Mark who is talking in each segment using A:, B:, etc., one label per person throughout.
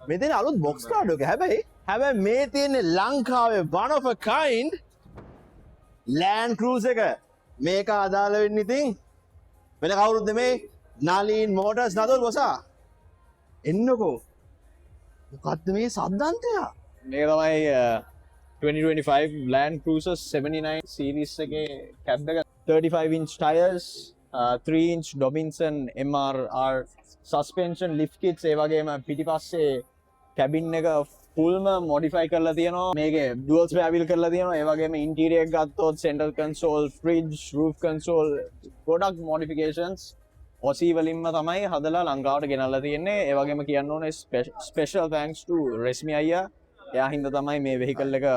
A: මෙතන අලුත් box card එක හැබැයි මේ තියෙන්නේ ලංකාවේ one of a kind Land Cruiser එක මේක අදාළ වෙන්නේ ඉතින් වෙන කවුරුත් නෙමේ නලින් මෝටර්ස් නදල් බොසා එන්නකෝ මොකද්ද මේ සද්දන්තය
B: මේක තමයි 2025 Land Cruiser 79 series එකේ cab එක 35 inch tires 3 inch Dobinson MRR suspension lift kits ඒ වගේම පිටිපස්සේ cabin එක fullම modify කරලා තියෙනවා මේකේ dual spare wheel කරලා තියෙනවා ඒ වගේම interior එක ගත්තොත් center console fridge roof console product modifications ඔසී වලින්ම තමයි හදලා ලංකාවට ගෙනල්ලා තියෙන්නේ ඒ වගේම කියන්න ඕනේ special thanks to රෙස්මි අයියා එයා හින්දා තමයි මේ vehicle එක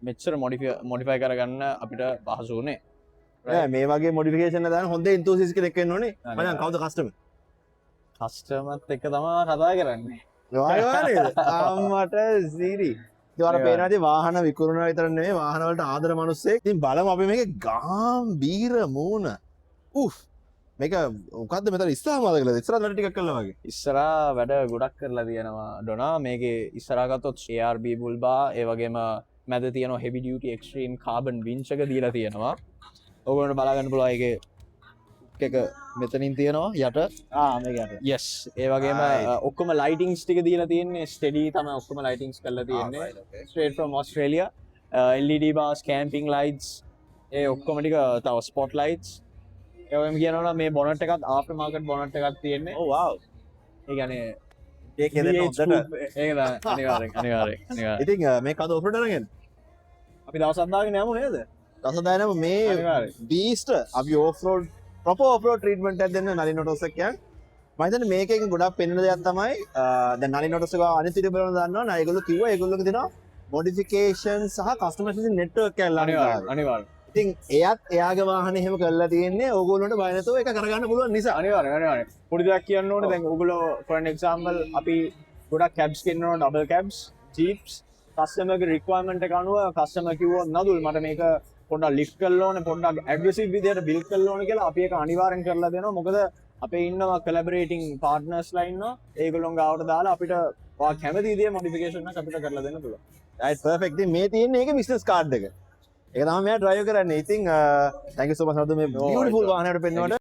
B: මෙච්චර modify කරගන්න අපිට පහසු වුනේ
A: මේ වගේ මොඩිෆිකේෂන් දාන හොඳ enthusiast කෙනෙක් වෙන්න ඕනේ මම කවුද කස්ටමර්
B: කස්ටමර්ත් එක්ක තමයි කතා කරන්නේ
A: අම්මට සීරි ඒවර පේනවාදී වාහන විකුණන විතර නෙමෙයි වාහන වලට ආදර මිනිස්සෙක් ඉතින් බලමු අපි මේකේ ගාම්භීර මූණ උෆ් මේක මොකද්ද මෙතන ඉස්සරහම වද කියලා ඉස්සරහට වැඩ ටිකක් කළා වගේ
B: ඉස්සරහා වැඩ ගොඩක් කරලා තියෙනවා ඩොනා මේකේ ඉස්සරහා ගත්තොත් ARB බුල්බා ඒ වගේම මැද තියෙනවා heavy duty extreme carbon winch එක දීලා තියෙනවා ඔයගොල්ලන්ට බලා ගන්න පුළුවන් ඒකේ එක මෙතනින් තියෙනවා යට
A: මේක යට
B: yes ඒ වගේම ඔක්කොම lightings ටික දීලා තියෙන්නේ steady තමයි ඔක්කොම lightings කරලා තියෙන්නේ straight from Australia LED bars camping lights ඒ ඔක්කොම ටික තව spot lights ඒ වගේම කියනවා මේ bonnet එකත් after market bonnet එකක් තියෙන්නේ
A: oh wow
B: ඒ කියන්නේ
A: ඒක දෙන්න හොඳට
B: ඒක අනිවාර්යෙන්
A: ඉතින් මේ කද ඔෆරට අරගෙන
B: අපි දවසක් දාගෙන යමු නේද
A: දවසක් දාගෙන මේ
B: අනිවාර්යෙන්
A: බීස්ට් අපි off road proper off road treatment එකක් දෙන්න නලින් ඔටෝස් එක කියන්නේ මම හිතන්නේ මේකෙන් ගොඩක් පෙන්වන දෙයක් තමයි දැන් නලින් ඔටෝස් එක අනිත් ඉතින් බලන්න දන්නවා නා ඒගොල්ලෝ කිව්වා ඒගොල්ලෝගේ දෙනවා මොඩිෆිකේෂන් සහ කස්ටමර් සර්විස් නෙට්වර්ක් එකක්
B: අනිවාර්යෙන්
A: ඉතින් එයාගේ වාහනේ එහෙම කරලා තියෙන්නේ ඕගොල්ලන්ට බය නැතුව ඒක කරගන්න පුළුවන් නිසා
B: අනිවාර්යෙන් පොඩි දෙයක් කියන්න ඕනේ දැන් ඕගොල්ලෝ for an example අපි ගොඩක් cabs ගෙන්නනවා double cabs jeeps customer ගේ requirement එක අනුව customer කිව්වොත් නදුල් මට මේක පොඩ්ඩක් ලිෆ්ට් කරලා ඕනේ පොඩ්ඩක් ඇග්‍රෙසිව් විදියට බිල්ඩ් කරලා ඕනේ කියලා අපි ඒක අනිවාර්යෙන් කරලා දෙනවා මොකද අපේ ඉන්නවා collaborating partners ලා ඉන්නවා ඒගොල්ලොන් ගාවට දාලා අපිට ඔයා කැමති විදිහේ මොඩිෆිකේෂන් එකක් අපිට කරලා දෙන්න පුළුවන්
A: right perfect ඉතින් මේ තියෙන්නේ ඒකේ business card එක ඒක තමයි මෙයා ඩ්‍රයිව් කරන්නේ ඉතින් thank you so much නදුල් මේ beautiful වාහනයට පෙන්නනකොට